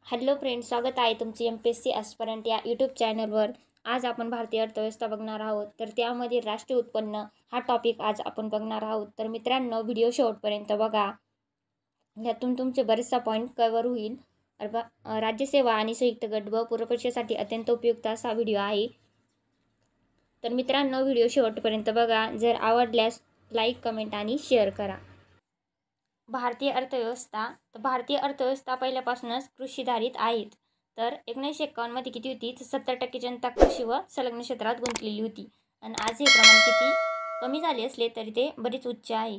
Hello friends, स्वागत आहे तुमचे MPSC ॲस्पिरंट या यूट्यूब चॅनलवर. आज आपण भारतीय अर्थव्यवस्था बघणार आहोत. तर त्यामध्ये राष्ट्रीय उत्पन्न हा टॉपिक आज आपण बघणार आहोत. तर मित्रांनो, व्हिडिओ शेवटपर्यंत बघा. यातून तुमचे बरेचसा पॉईंट कव्हर होईल. राज्यसेवा आणि संयुक्त गट व पूर्वपरीक्षेसाठी अत्यंत उपयुक्त असा व्हिडिओ आहे. तर मित्रांनो, व्हिडिओ शेवटपर्यंत बघा. जर आवडल्यास लाईक, कमेंट आणि शेअर करा. भारतीय अर्थव्यवस्था पहिल्यापासूनच कृषीधारित आहेत. तर 1951मध्ये किती होती? 70% जनता कृषी व संलग्न क्षेत्रात गुंतलेली होती. आणि आज हे प्रमाण किती कमी झाले असले तरी ते बरेच उच्च आहे.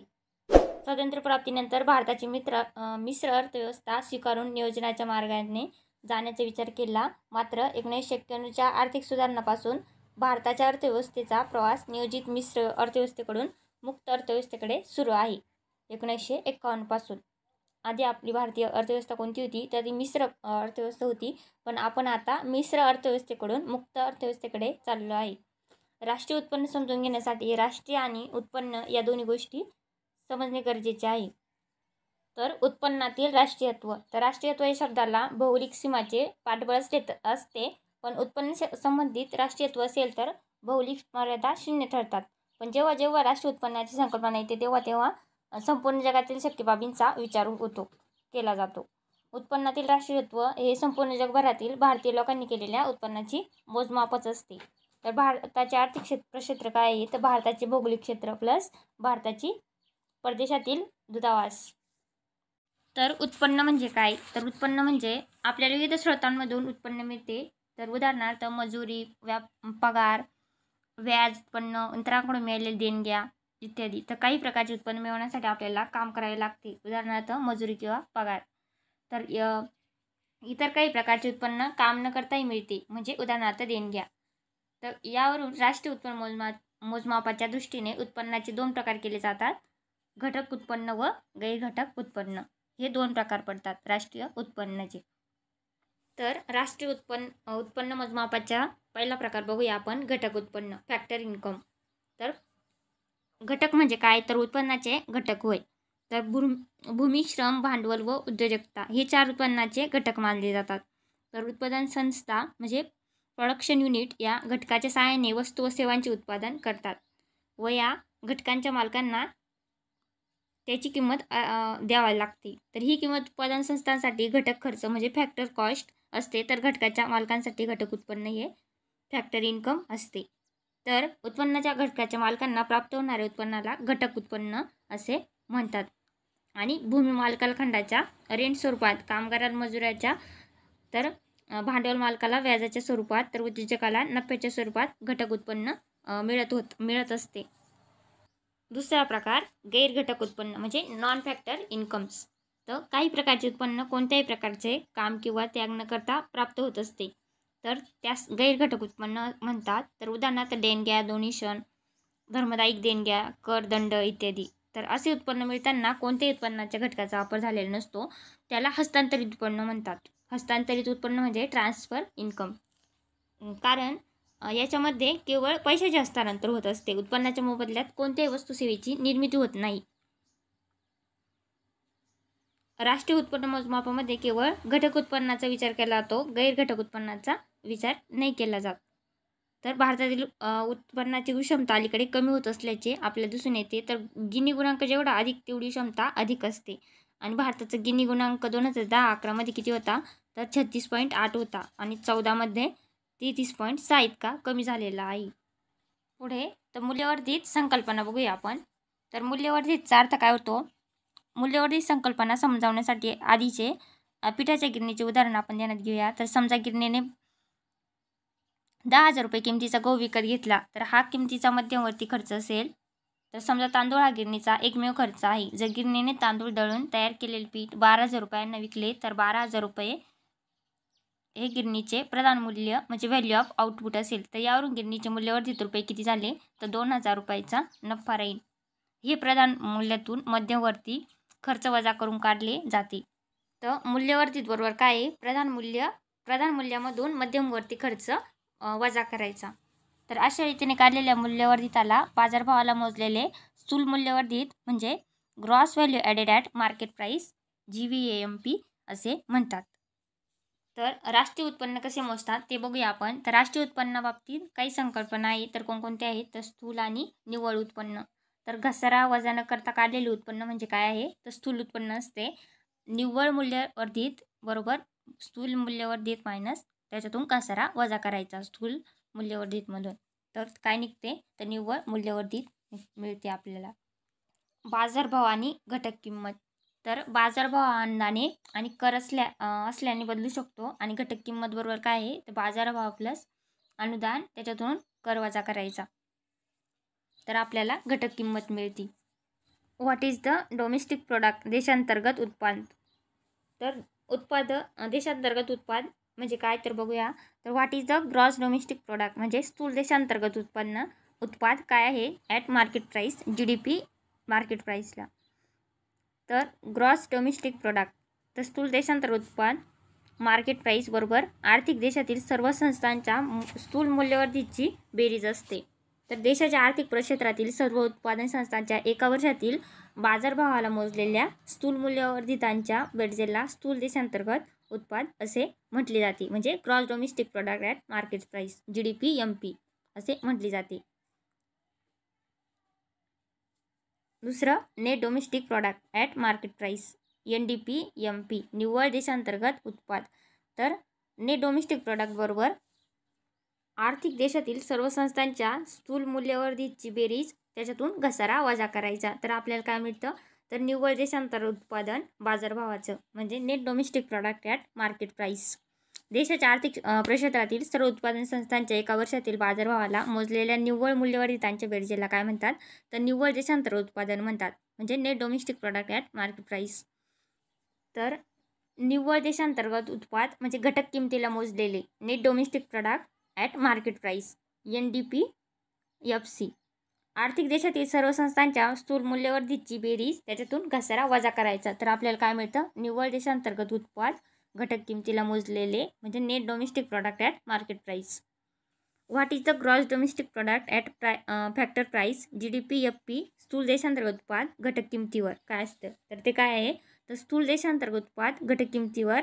स्वातंत्र्यप्राप्तीनंतर भारताची मिश्र अर्थव्यवस्था स्वीकारून नियोजनाच्या मार्गाने जाण्याचा विचार केला. मात्र 1991च्या आर्थिक सुधारणापासून भारताच्या अर्थव्यवस्थेचा प्रवास नियोजित मिश्र अर्थव्यवस्थेकडून मुक्त अर्थव्यवस्थेकडे सुरू आहे. 1951 पासून आधी आपली भारतीय अर्थव्यवस्था कोणती होती? तर ती मिश्र अर्थव्यवस्था होती. पण आपण आता मिश्र अर्थव्यवस्थेकडून मुक्त अर्थव्यवस्थेकडे चाललो आहे. राष्ट्रीय उत्पन्न समजून घेण्यासाठी राष्ट्रीय आणि उत्पन्न या दोन्ही गोष्टी समजणे गरजेचे आहे. तर उत्पन्नातील राष्ट्रीयत्व. तर राष्ट्रीयत्व या शब्दाला भौगोलिक सीमाचे पाठबळ असते. पण उत्पन्न संबंधित राष्ट्रीयत्व असेल तर भौगोलिक मर्यादा शून्य ठरतात. पण जेव्हा राष्ट्रीय उत्पन्नाची संकल्पना येते तेव्हा संपूर्ण जगातील शक्य बाबींचा विचार केला जातो. उत्पन्नातील राष्ट्रीयत्व हे संपूर्ण जगभरातील भारतीय लोकांनी केलेल्या उत्पन्नाची मोजमापच असते. तर भारताचे आर्थिक क्षेत्र काय आहे? तर भारताचे भौगोलिक क्षेत्र प्लस भारताची परदेशातील दूतावास. तर उत्पन्न म्हणजे काय? तर उत्पन्न म्हणजे आपल्याला विविध स्रोतांमधून उत्पन्न मिळते. तर उदाहरणार्थ मजुरी, पगार, व्याज, उत्पन्न, इतरांकडून मिळालेल्या देणग्या इत्यादी. तर काही प्रकारचे उत्पन्न मिळवण्यासाठी आपल्याला काम करावे लागते. उदाहरणार्थ मजुरी किंवा पगार. तर इतर काही प्रकारचे उत्पन्न काम न करताही मिळते, म्हणजे उदाहरणार्थ देणग्या. तर यावरून राष्ट्रीय उत्पन्न मोजमापाच्या दृष्टीने उत्पन्नाचे 2 प्रकार केले जातात. घटक उत्पन्न व गैरघटक उत्पन्न हे 2 प्रकार पडतात राष्ट्रीय उत्पन्नाचे. तर राष्ट्रीय उत्पन्न मोजमापाचा पहिला प्रकार बघूया आपण, घटक उत्पन्न, फॅक्टर इन्कम. तर घटक म्हणजे काय? तर उत्पन्नाचे घटक होय. तर भूमी, श्रम, भांडवल व उद्योजकता हे 4 उत्पन्नाचे घटक मानले जातात. तर उत्पादन संस्था म्हणजे प्रोडक्शन युनिट या घटकाच्या सहाय्याने वस्तू व सेवांचे उत्पादन करतात व या घटकांच्या मालकांना त्याची किंमत द्यावी लागते. तर ही किंमत उत्पादन संस्थांसाठी घटक खर्च म्हणजे फॅक्टर कॉस्ट असते. तर घटकाच्या मालकांसाठी घटक उत्पन्न हे फॅक्टर इन्कम असते. तर उत्पन्नाच्या घटकाच्या मालकांना प्राप्त होणाऱ्या उत्पन्नाला घटक उत्पन्न असे म्हणतात. आणि भूमी मालकाला खंडाच्या रेंट स्वरूपात, कामगार मजुराच्या, तर भांडवल मालकाला व्याजाच्या स्वरूपात, तर उद्योजकाला नफ्याच्या स्वरूपात घटक उत्पन्न मिळत असते. दुसरा प्रकार गैरघटक उत्पन्न म्हणजे नॉन फॅक्टर इन्कम्स. तर काही प्रकारचे उत्पन्न कोणत्याही प्रकारचे काम किंवा त्याग न करता प्राप्त होत असते. तर त्यास गैरघटक उत्पन्न म्हणतात. तर उदाहरणार्थ देणग्या, डोनेशन, धर्मदायिक देणग्या, कर, दंड इत्यादी. तर असे उत्पन्न मिळताना कोणत्याही उत्पन्नाच्या घटकाचा वापर झालेला नसतो, त्याला हस्तांतरित उत्पन्न म्हणतात. हस्तांतरित उत्पन्न म्हणजे ट्रान्सफर इन्कम. कारण याच्यामध्ये केवळ पैशाचे हस्तांतरण होत असते. उत्पन्नाच्या मोबदल्यात कोणत्याही वस्तू सेवेची निर्मिती होत नाही. राष्ट्रीय उत्पन्न मोजमापामध्ये केवळ घटक उत्पन्नाचा विचार केला जातो, गैरघटक उत्पन्नाचा विचार नाही केला जात. तर भारतातील उत्पन्नाची क्षमता अलीकडे कमी होत असल्याचे आपल्याला दिसून येते. तर गिनी गुणांक जेवढा अधिक तेवढी क्षमता अधिक असते. आणि भारताचा गिनी गुणांक 2010-11मध्ये किती होता? तर 36.8 होता आणि 14मध्ये 33.6 इतका कमी झालेला आहे. पुढे तर मूल्यवर्धित संकल्पना बघूया आपण. तर मूल्यवर्धितचा अर्थ काय होतो? मूल्यवर्धित संकल्पना समजावण्यासाठी आधीचे पिठाच्या गिरणीचे उदाहरण आपण ध्यानात घेऊया. तर समजा गिरणीने 10,000 रुपये किमतीचा गहू विकत घेतला, तर हा किमतीचा मध्यवर्ती खर्च असेल. तर समजा तांदूळ हा गिरणीचा एकमेव खर्च आहे. जर गिरणीने तांदूळ दळून तयार केलेले पीठ 12,000 रुपयांना विकले, तर 12,000 रुपये हे गिरणीचे प्रधान मूल्य म्हणजे व्हॅल्यू ऑफ आउटपुट असेल. तर यावरून गिरणीचे मूल्यवर्धित रुपये किती झाले? तर 2,000 रुपयाचा नफा राहील. हे प्रधान मूल्यातून मध्यवर्ती खर्च वजा करून काढले जाते. तर मूल्यवर्धित बरोबर काय आहे? प्रधान मूल्यामधून मध्यमवर्ती खर्च वजा करायचा. तर अशा रीतीने काढलेल्या मूल्यवर्धिताला बाजारभावाला मोजलेले स्थूल मूल्यवर्धित म्हणजे gross value added at market price GVAMP असे म्हणतात. तर राष्ट्रीय उत्पन्न कसे मोजतात ते बघूया आपण. तर राष्ट्रीय उत्पन्नाबाबतीत काही संकल्पना आहेत. तर कोणकोणत्या आहेत? तर स्थूल आणि निव्वळ उत्पन्न. तर घसारा वजा न करता काढलेले उत्पन्न म्हणजे काय आहे? तर स्थूल उत्पन्न असते. निव्वळ मूल्यवर्धित बरोबर स्थूल मूल्यवर्धित मायनस त्याच्यातून घसारा वजा करायचा स्थूल मूल्यवर्धितमधून. तर काय निघते? तर निव्वळ मूल्यवर्धित मिळते आपल्याला. बाजारभाव आणि घटक किंमत. तर बाजारभाव अंदाने आणि कर असल्याने बदलू शकतो आणि घटक किंमत बरोबर काय आहे? तर बाजारभाव प्लस अनुदान त्याच्यातून कर वजा करायचा. तर आपल्याला घटक किंमत मिळते. What is the domestic product? देशांतर्गत उत्पादन. तर देशांतर्गत उत्पादन म्हणजे काय तर बघूया. तर what is the gross domestic product म्हणजे स्थूल देशांतर्गत उत्पाद काय आहे? At market price, GDP market प्राईसला. तर ग्रॉस डोमेस्टिक प्रोडक्ट तर स्थूल देशांतर्गत उत्पादन मार्केट प्राईस बरोबर आर्थिक देशातील सर्व संस्थांच्या स्थूल मूल्यवर्धितची बेरीज असते. तर देशाच्या आर्थिक क्षेत्रातील सर्व उत्पादन संस्थांच्या एका वर्षातील बाजारभावाला मोजलेल्या स्थूल मूल्यवर्धितांच्या बेरजेला स्थूल देशांतर्गत उत्पादन असे म्हटले जाते. म्हणजे gross domestic product at market price, GDP MP असे म्हटले जाते. दुसरं net domestic product at market price, NDP MP निव्वळ देशांतर्गत उत्पादन. तर नेट डोमेस्टिक प्रोडक्ट बरोबर आर्थिक देशातील सर्व संस्थांच्या स्थूल मूल्यवर्धितची बेरीज त्याच्यातून घसारा वजा करायचा. तर आपल्याला काय मिळतं? तर निव्वळ देशांतर्गत उत्पादन बाजारभावाचं म्हणजे net domestic product at market price. देशाच्या आर्थिक क्षेत्रातील सर्व उत्पादन संस्थांच्या एका वर्षातील बाजारभावाला मोजलेल्या निव्वळ मूल्यवर्धितांच्या बेरजेला काय म्हणतात? तर निव्वळ देशांतर्गत उत्पादन म्हणतात. म्हणजे net domestic product at market price. तर निव्वळ देशांतर्गत उत्पादन म्हणजे घटक किमतीला मोजलेले net domestic product at market price, NDP FC. आर्थिक देशातील सर्व संस्थांच्या स्थूल मूल्यवर्धितची बेरीज त्याच्यातून घसारा वजा करायचा. तर आपल्याला काय मिळतं? निव्वळ देशांतर्गत उत्पादन घटक किमतीला मोजलेले म्हणजे net domestic product at market price. What is the gross domestic product at factor price, GDP FP स्थूल देशांतर्गत उत्पादन घटक किमतीवर काय असतं? तर ते काय आहे? तर स्थूल देशांतर्गत उत्पादन घटक किमतीवर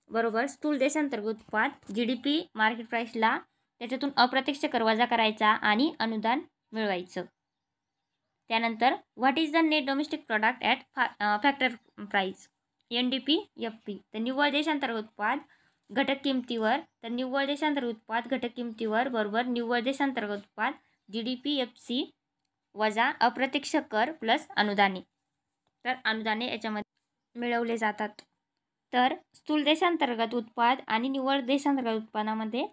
बरोबर स्थूल देशांतर्गत उत्पादन GDP मार्केट प्राईसला त्याच्यातून अप्रत्यक्ष कर वजा करायचा आणि अनुदान मिळवायचं. त्यानंतर what is the net domestic product at factor price, NDP FP तर निव्वळ देशांतर्गत उत्पादन घटक किमतीवर. तर निव्वळ देशांतर्गत उत्पादन घटक किमतीवर बरोबर निव्वळ देशांतर्गत उत्पादन GDP FC वजा अप्रत्यक्ष कर प्लस अनुदाने. तर अनुदाने याच्यामध्ये मिळवले जातात. तर स्थूल देशांतर्गत उत्पादन आणि निव्वळ देशांतर्गत उत्पादनामध्ये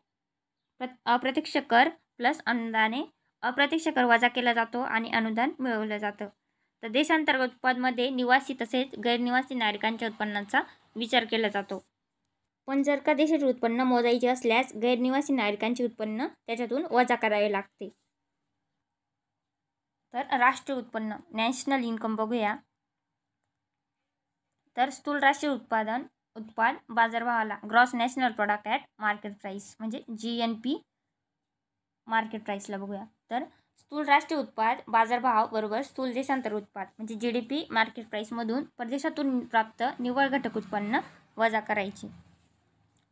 अप्रत्यक्ष कर प्लस अनुदाने, अप्रत्यक्ष कर वजा केला जातो आणि अनुदान मिळवलं जातं. तर देशांतर्गत उत्पादनामध्ये निवासी तसेच गैरनिवासी नागरिकांच्या उत्पन्नाचा विचार केला जातो. पण जर का देशाचे उत्पन्न मोजायचे असल्यास गैरनिवासी नागरिकांचे उत्पन्न त्याच्यातून वजा करावे लागते. तर राष्ट्रीय उत्पन्न नॅशनल इन्कम बघूया. तर स्थूल राष्ट्रीय उत्पादन बाजारभावाला gross national product at market price म्हणजे GNP मार्केट प्राईसला बघूया. तर स्थूल राष्ट्रीय उत्पादन बाजारभाव बरोबर स्थूल देशांतर्गत उत्पादन म्हणजे GDP मार्केट प्राईसमधून परदेशातून प्राप्त निव्वळ घटक उत्पन्न वजा करायचे.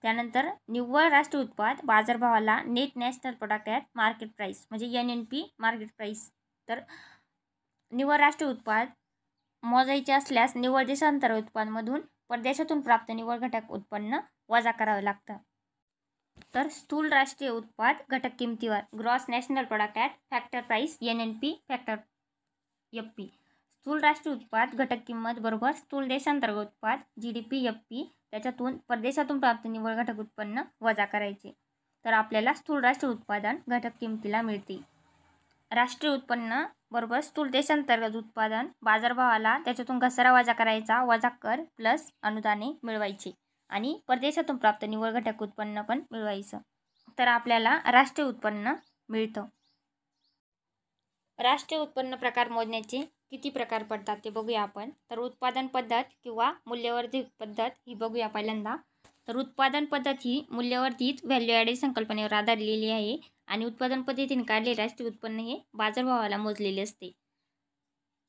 त्यानंतर निव्वळ राष्ट्रीय उत्पादन बाजारभावाला net national product at market price म्हणजे NNP मार्केट प्राईस. तर निव्वळ राष्ट्रीय उत्पादन मोजायचे असल्यास निव्वळ देशांतर्गत उत्पादनामधून परदेशातून प्राप्त निव्वळ घटक उत्पन्न वजा करावं लागतं. तर स्थूल राष्ट्रीय उत्पादन घटक किमतीवर gross national product at factor price NNP factor FP स्थूल राष्ट्रीय उत्पादन घटक किंमत बरोबर स्थूल देशांतर्गत उत्पादन GDP FP त्याच्यातून परदेशातून प्राप्त निव्वळ घटक उत्पन्न वजा करायचे. तर आपल्याला स्थूल राष्ट्रीय उत्पादन घटक किमतीला मिळते. राष्ट्रीय उत्पन्न बरोबर स्थूल देशांतर्गत उत्पादन बाजारभावाला त्याच्यातून घसारा वजा करायचा वजा कर प्लस अनुदाने मिळवायची आणि परदेशातून प्राप्त निव्वळ घटक उत्पन्न पण मिळवायचं. तर आपल्याला राष्ट्रीय उत्पन्न मिळतं. राष्ट्रीय उत्पन्न प्रकार मोजण्याचे किती प्रकार पडतात ते बघूया आपण. तर उत्पादन पद्धत किंवा मूल्यवर्धित पद्धत ही बघूया पहिल्यांदा. तर उत्पादन पद्धत ही मूल्यवर्धित व्हॅल्यू ॲडेड संकल्पनेवर आधारलेली आहे आणि उत्पादन पद्धतीने काढलेले राष्ट्रीय उत्पन्न हे बाजारभावाला मोजलेले असते.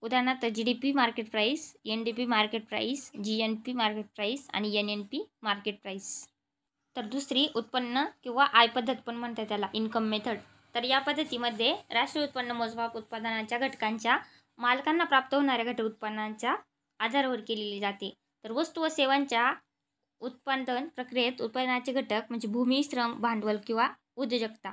उदाहरणार्थ GDP market price, NDP market price, GNP market price आणि NNP मार्केट प्राईस. तर दुसरी उत्पन्न किंवा आय पद्धत पण म्हणतात त्याला, इन्कम मेथड. तर या पद्धतीमध्ये राष्ट्रीय उत्पन्न मोजमाप उत्पादनाच्या घटकांच्या मालकांना प्राप्त होणाऱ्या घटक उत्पन्नाच्या आधारावर केलेली जाते. तर वस्तू व सेवांच्या उत्पादन प्रक्रियेत उत्पादनाचे घटक म्हणजे भूमी, श्रम, भांडवल किंवा उद्योजकता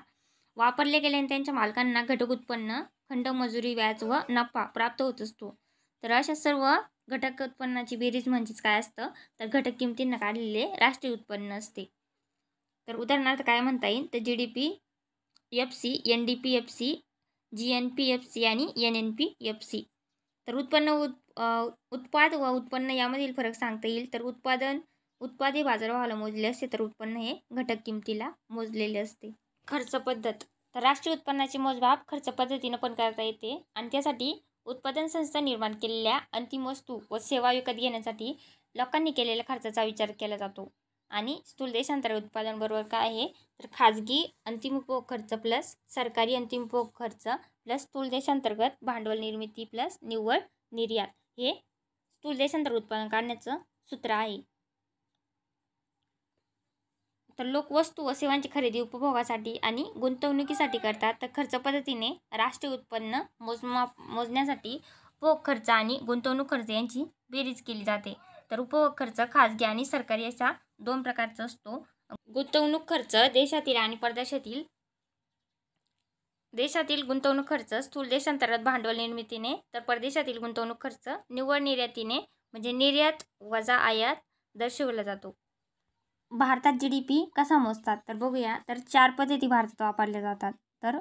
वापरले गेल्याने त्यांच्या मालकांना घटक उत्पन्न, खंड, मजुरी, व्याज व नफा प्राप्त होत असतो. तर अशा सर्व घटक उत्पन्नाची बेरीज म्हणजेच काय असतं, तर घटक किमतींना काढलेले राष्ट्रीय उत्पन्न असते. तर उदाहरणार्थ काय म्हणता येईल, तर GDP, FC, NDP FC, GNP FC आणि NNP FC. तर उत्पाद व उत्पन्न यामधील फरक सांगता येईल. तर उत्पादे बाजारभावाला मोजले असते, तर उत्पन्न हे घटक किमतीला मोजलेले असते. खर्च पद्धत. तर राष्ट्रीय उत्पन्नाचे मोजमाप खर्च पद्धतीनं पण करता येते आणि त्यासाठी उत्पादन संस्था निर्माण केलेल्या अंतिम वस्तू व सेवा विकत घेण्यासाठी लोकांनी केलेल्या खर्चाचा विचार केला जातो. आणि स्थूल देशांतर्गत उत्पादन बरोबर काय आहे, तर खाजगी अंतिम उपभोग खर्च प्लस सरकारी अंतिम उपभोग खर्च प्लस स्थूल देशांतर्गत भांडवल निर्मिती प्लस निव्वळ निर्यात हे स्थूल देशांतर्गत उत्पादन काढण्याचं सूत्र आहे. तर लोक वस्तू व सेवांची खरेदी उपभोगासाठी आणि गुंतवणुकीसाठी करतात. तर खर्च पद्धतीने राष्ट्रीय उत्पन्न मोजण्यासाठी उपभोग खर्च आणि गुंतवणूक खर्च यांची बेरीज केली जाते. तर उपभोग खर्च खाजगी आणि सरकारी अशा 2 प्रकारचा असतो. गुंतवणूक खर्च देशातील आणि परदेशातील गुंतवणूक खर्च स्थूल देशांतर्गत भांडवल निर्मितीने, तर परदेशातील गुंतवणूक खर्च निव्वळ निर्यातीने म्हणजे निर्यात वजा आयात दर्शवला जातो. भारतात GDP कसा मोजतात, तर बघूया. तर 4 पद्धती भारतात वापरल्या जातात. तर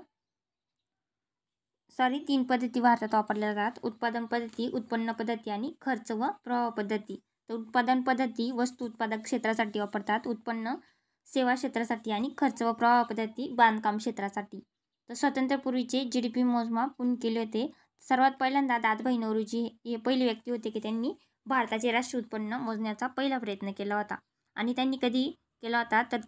3 पद्धती भारतात वापरल्या जातात. उत्पादन पद्धती, उत्पन्न पद्धती आणि खर्च व प्रवाह पद्धती. तर उत्पादन पद्धती वस्तू उत्पादक क्षेत्रासाठी वापरतात, उत्पन्न सेवा क्षेत्रासाठी आणि खर्च व प्रवाह पद्धती बांधकाम क्षेत्रासाठी. तर स्वातंत्र्यापूर्वीचे GDP मोजमाप कोणी केले होते, सर्वात पहिल्यांदा दादाभाई नौरोजी हे पहिले व्यक्ती होते की त्यांनी भारताचे राष्ट्रीय उत्पन्न मोजण्याचा पहिला प्रयत्न केला होता. आणि त्यांनी कधी केला होता, तर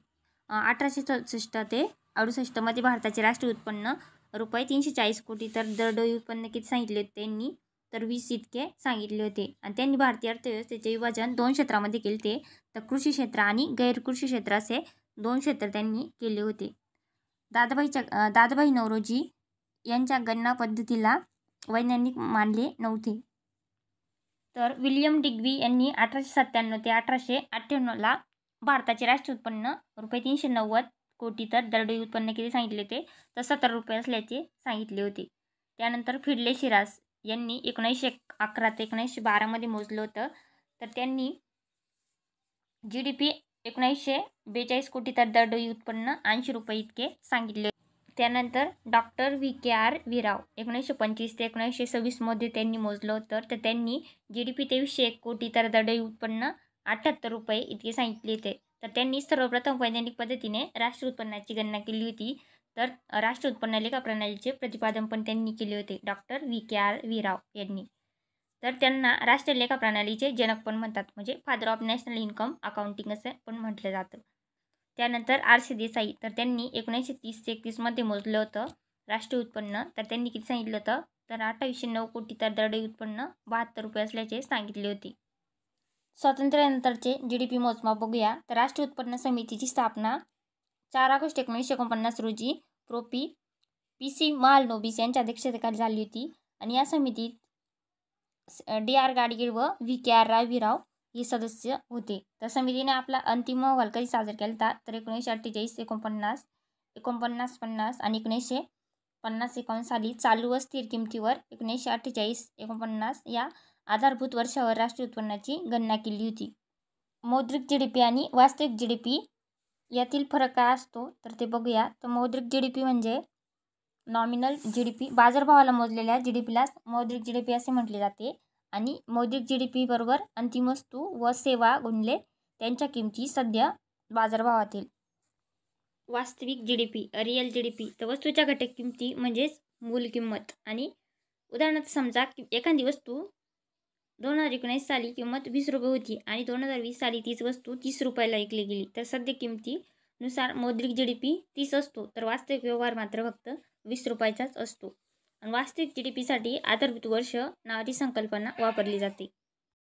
1864 ते 68 मध्ये भारताचे राष्ट्रीय उत्पन्न रुपये 340 कोटी. तर दरडोई उत्पन्न किती सांगितले होते त्यांनी, तर 20 इतके सांगितले होते. आणि त्यांनी भारतीय अर्थव्यवस्थेचे विभाजन 2 क्षेत्रामध्ये केले ते, तर कृषी क्षेत्र आणि गैरकृषी क्षेत्र असे 2 क्षेत्र त्यांनी केले होते. दादाभाई नौरोजी यांच्या गणना पद्धतीला वैज्ञानिक मानले नव्हते. तर विल्यम डिग्बी यांनी 1897 ते 1898 भारताचे राष्ट्रीय उत्पन्न रुपये 390 कोटी. तर दरडोई उत्पन्न किती सांगितले होते, तर 17 रुपये असल्याचे सांगितले होते. त्यानंतर फिडले शिरास यांनी 1911 ते 1912 मध्ये मोजलं होतं. तर त्यांनी GDP 1942 कोटी, तर दरडोई उत्पन्न 80 रुपये इतके सांगितले. त्यानंतर डॉक्टर VKR वी राव 1925 ते 1926 मध्ये त्यांनी मोजलं होतं. तर त्यांनी GDP 2301 कोटी, तर दरडोई उत्पन्न 78 रुपये इतके सांगितले होते. तर त्यांनी सर्वप्रथम वैज्ञानिक पद्धतीने राष्ट्रीय उत्पन्नाची गणना केली होती. तर राष्ट्रीय उत्पन्न लेखा प्रणालीचे प्रतिपादन पण त्यांनी केले होते, डॉक्टर VKR वी राव यांनी. तर त्यांना राष्ट्रीय लेखा प्रणालीचे जनक पण म्हणतात, म्हणजे father of national income accounting असं पण म्हटलं जातं. त्यानंतर RC देसाई, तर त्यांनी 1930 ते 31 मध्ये मोजलं होतं राष्ट्रीय उत्पन्न. तर त्यांनी किती सांगितलं होतं, तर 2809 कोटी, तर दरडोई उत्पन्न 72 रुपये असल्याचे सांगितले होते. स्वातंत्र्यानंतरचे GDP मोजमाप बघूया. तर राष्ट्रीय उत्पन्न समितीची स्थापना 4 ऑगस्ट 1949 रोजी PC महालनोबिस यांच्या अध्यक्षतेखाली झाली होती. आणि या समितीत DR गाडगीळ व VKR वी राव हे सदस्य होते. तर समितीने आपला अंतिम अहवाल कधी सादर केला होता, तर 1948, 49, 49-50 आणि 1950-51 साली चालू व स्थिर किमतीवर 1948-49 या आधारभूत वर्षावर राष्ट्रीय उत्पन्नाची गणना केली होती. मौद्रिक GDP आणि वास्तविक GDP यातील फरक काय असतो, तर ते बघूया. तर मौद्रिक GDP म्हणजे नॉमिनल GDP, बाजारभावाला मोजलेल्या GDPला मौद्रिक GDP असे म्हटले जाते. आणि मौद्रिक GDP बरोबर अंतिम वस्तू व सेवा गुणले त्यांच्या किमती सध्या बाजारभावातील. वास्तविक GDP रिअल GDP, तर वस्तूच्या घटक किमती म्हणजेच मूल किंमत. आणि उदाहरणार्थ समजा की एखादी वस्तू 2019 साली किंमत 20 रुपये होती आणि 2020 साली तीच वस्तू 30 रुपयाला विकली गेली, तर सध्या किमतीनुसार मौद्रिक GDP 30 असतो, तर वास्तविक व्यवहार मात्र फक्त 20 रुपयाचाच असतो. आणि वास्तविक GDP साठी आधारभूत वर्ष नावाची संकल्पना वापरली जाते.